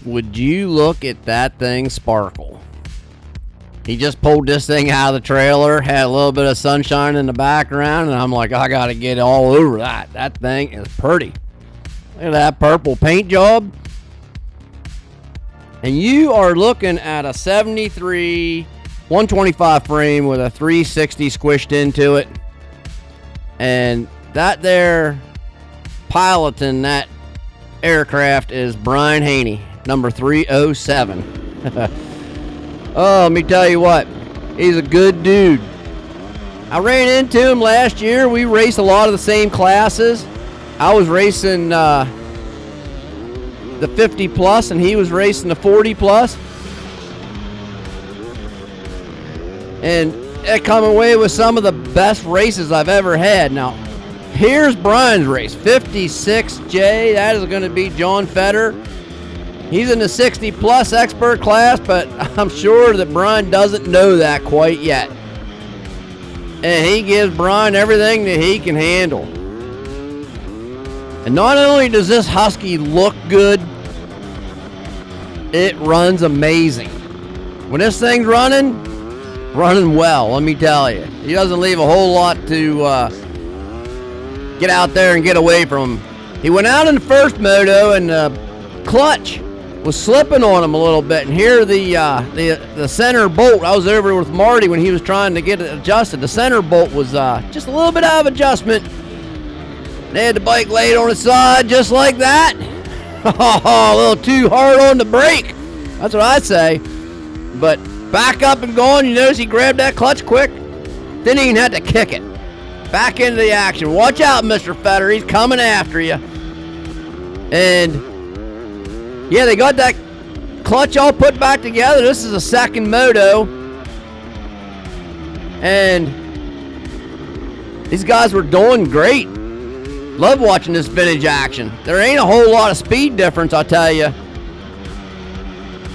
Would you look at that thing sparkle? He just pulled this thing out of the trailer, had a little bit of sunshine in the background, and I'm like, I got to get all over that. That thing is pretty. Look at that purple paint job. And you are looking at a 73 125 frame with a 360 squished into it. And that there piloting that aircraft is Brian Haney, number 307. Oh, let me tell you what, he's a good dude. I ran into him last year. We raced a lot of the same classes. I was racing the 50 plus and he was racing the 40 plus. And it come away with some of the best races I've ever had. Now, here's Brian's race, 56J. That is going to be John Fetter. He's in the 60 plus expert class, but I'm sure that Brian doesn't know that quite yet. And he gives Brian everything that he can handle. And not only does this Husky look good, it runs amazing. When this thing's running well, let me tell you. He doesn't leave a whole lot to get out there and get away from him. He went out in the first moto and the clutch was slipping on him a little bit, and here the center bolt, I was over with Marty when he was trying to get it adjusted. The center bolt was just a little bit out of adjustment. They had the bike laid on its side just like that. A little too hard on the brake. That's what I'd say. But back up and going. You notice he grabbed that clutch quick. Didn't even have to kick it. Back into the action. Watch out, Mr. Fetter. He's coming after you. And yeah, they got that clutch all put back together. This is a second moto. And these guys were doing great. Love watching this vintage action. There ain't a whole lot of speed difference, I'll tell you,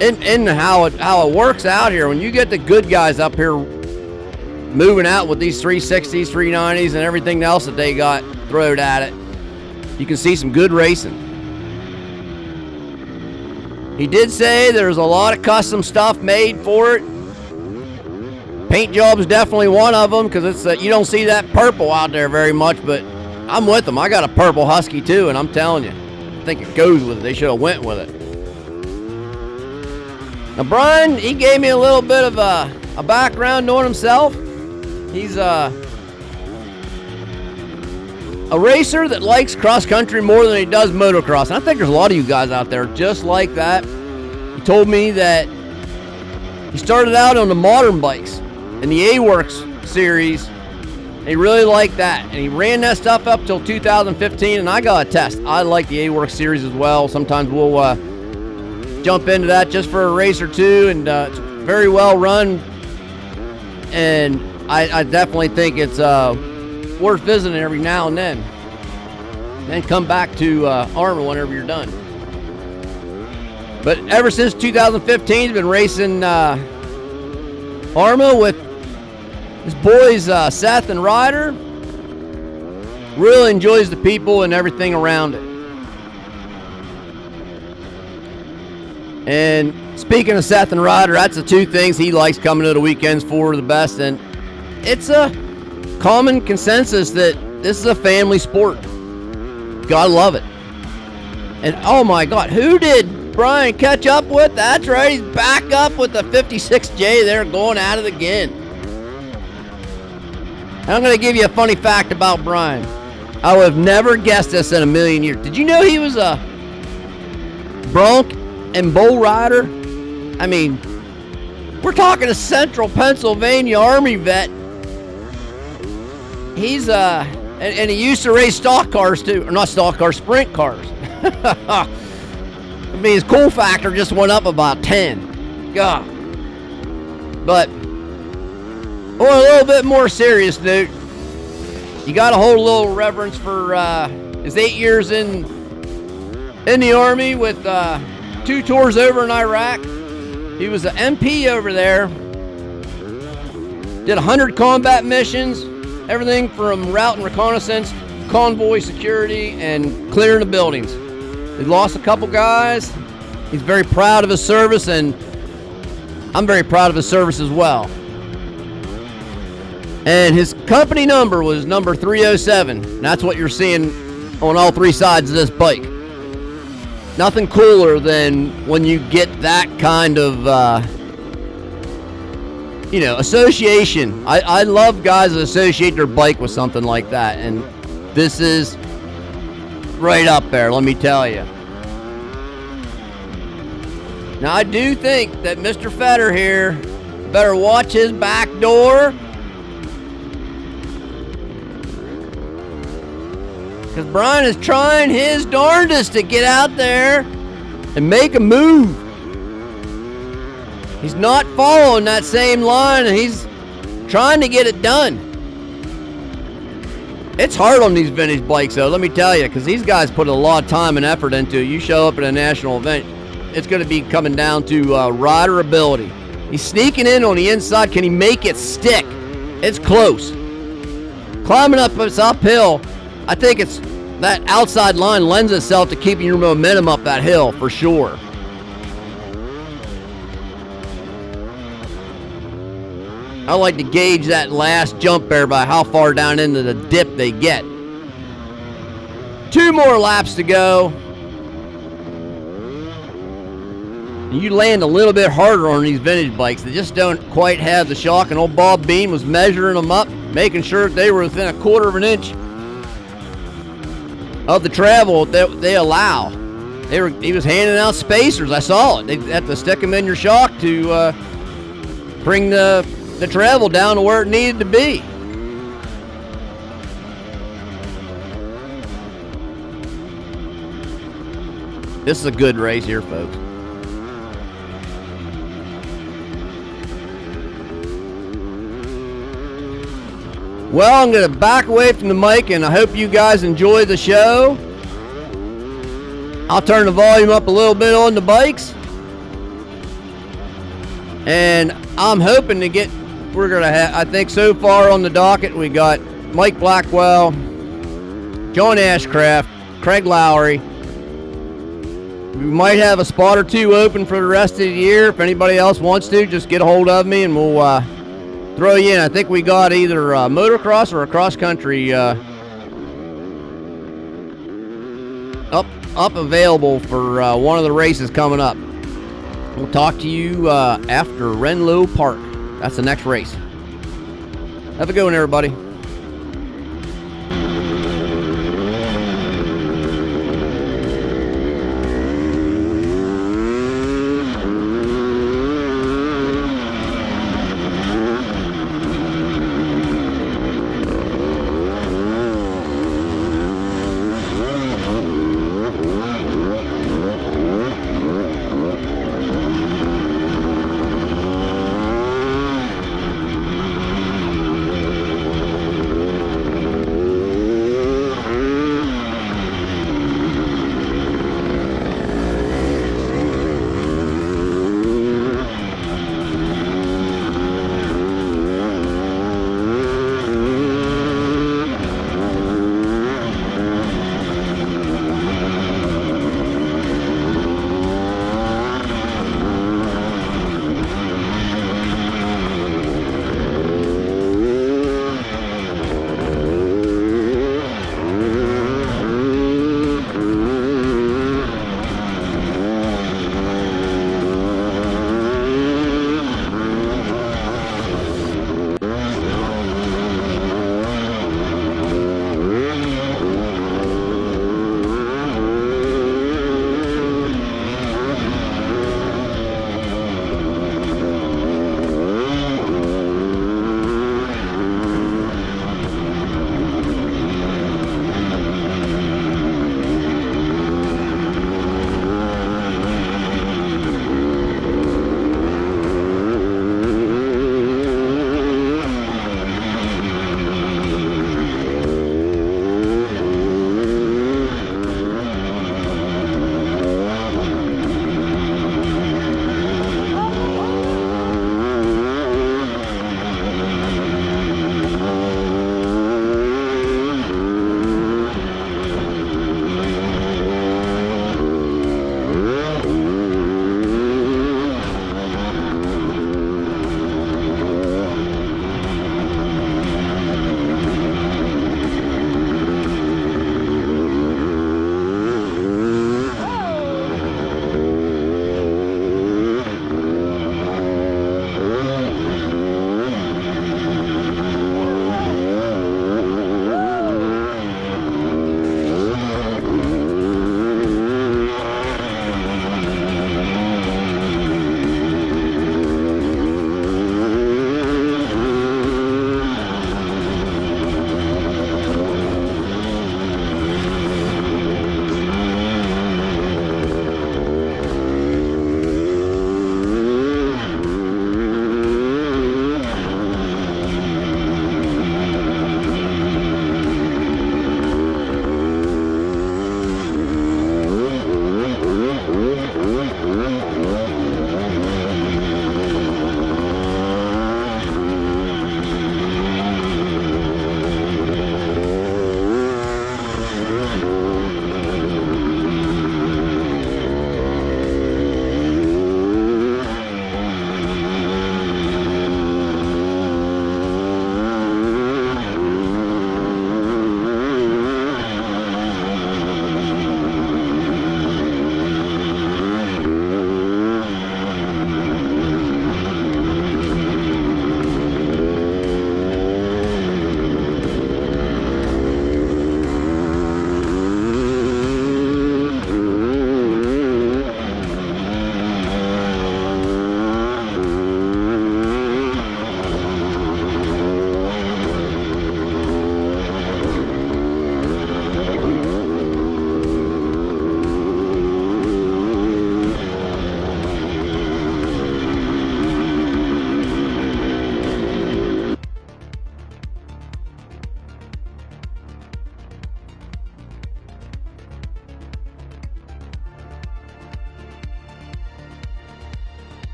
in how it works out here. When you get the good guys up here moving out with these 360s, 390s, and everything else that they got thrown at it, you can see some good racing. He did say there's a lot of custom stuff made for it. Paint job is definitely one of them, because it's you don't see that purple out there very much, but I'm with them. I got a purple Husky too, and I'm telling you, I think it goes with it. They should have went with it. Now Brian, he gave me a little bit of a background on himself. He's a racer that likes cross country more than he does motocross. And I think there's a lot of you guys out there just like that. He told me that he started out on the modern bikes in the A-Works series. And he really liked that. And he ran that stuff up till 2015, and I got a test. I like the A-Works series as well. Sometimes we'll jump into that just for a race or two, and it's very well run. And I definitely think it's worth visiting every now and then. Then come back to Arma whenever you're done. But ever since 2015, he's been racing Arma with his boys Seth and Ryder. Really enjoys the people and everything around it. And speaking of Seth and Ryder, that's the two things he likes coming to the weekends for the best. And it's a common consensus that this is a family sport. Gotta love it. And oh my God, who did Brian catch up with? That's right, he's back up with the 56J there, going at it again. And I'm going to give you a funny fact about Brian. I would have never guessed this in a million years. Did you know he was a bronc and bull rider? I mean, we're talking a Central Pennsylvania Army vet. He's and he used to race stock cars too, or not stock cars, sprint cars. I mean, his cool factor just went up about 10. God. But on a little bit more serious note, you got to hold a little reverence for his 8 years in the Army with 2 tours over in Iraq. He was an MP over there. Did 100 combat missions, everything from route and reconnaissance, convoy security, and clearing the buildings. He lost a couple guys, He's very proud of his service, and I'm very proud of his service as well. And his company number was number 307. That's what you're seeing on all three sides of this bike. Nothing cooler than when you get that kind of, association. I love guys that associate their bike with something like that, and this is right up there, let me tell you. Now, I do think that Mr. Fetter here better watch his back door, because Brian is trying his darndest to get out there and make a move. He's not following that same line, and he's trying to get it done. It's hard on these vintage bikes, though, let me tell you, because these guys put a lot of time and effort into it. You show up at a national event, it's going to be coming down to rider ability. He's sneaking in on the inside. Can he make it stick? It's close. Climbing up this uphill, I think it's that outside line lends itself to keeping your momentum up that hill for sure. I like to gauge that last jump there by how far down into the dip they get. 2 more laps to go. You land a little bit harder on these vintage bikes. They just don't quite have the shock, and old Bob Bean was measuring them up, making sure that they were within a quarter of an inch of the travel that they allow. He was handing out spacers. I saw it. They had to stick them in your shock to bring the travel down to where it needed to be. This is a good race here, folks. Well, I'm going to back away from the mic, and I hope you guys enjoy the show. I'll turn the volume up a little bit on the bikes. And I'm hoping to get, we're going to have, I think so far on the docket, we got Mike Blackwell, John Ashcraft, Craig Lowry. We might have a spot or two open for the rest of the year. If anybody else wants to, just get a hold of me and we'll throw you in. I think we got either a motocross or a cross country up available for one of the races coming up. We'll talk to you after Renlo Park. That's the next race. Have a good one, everybody.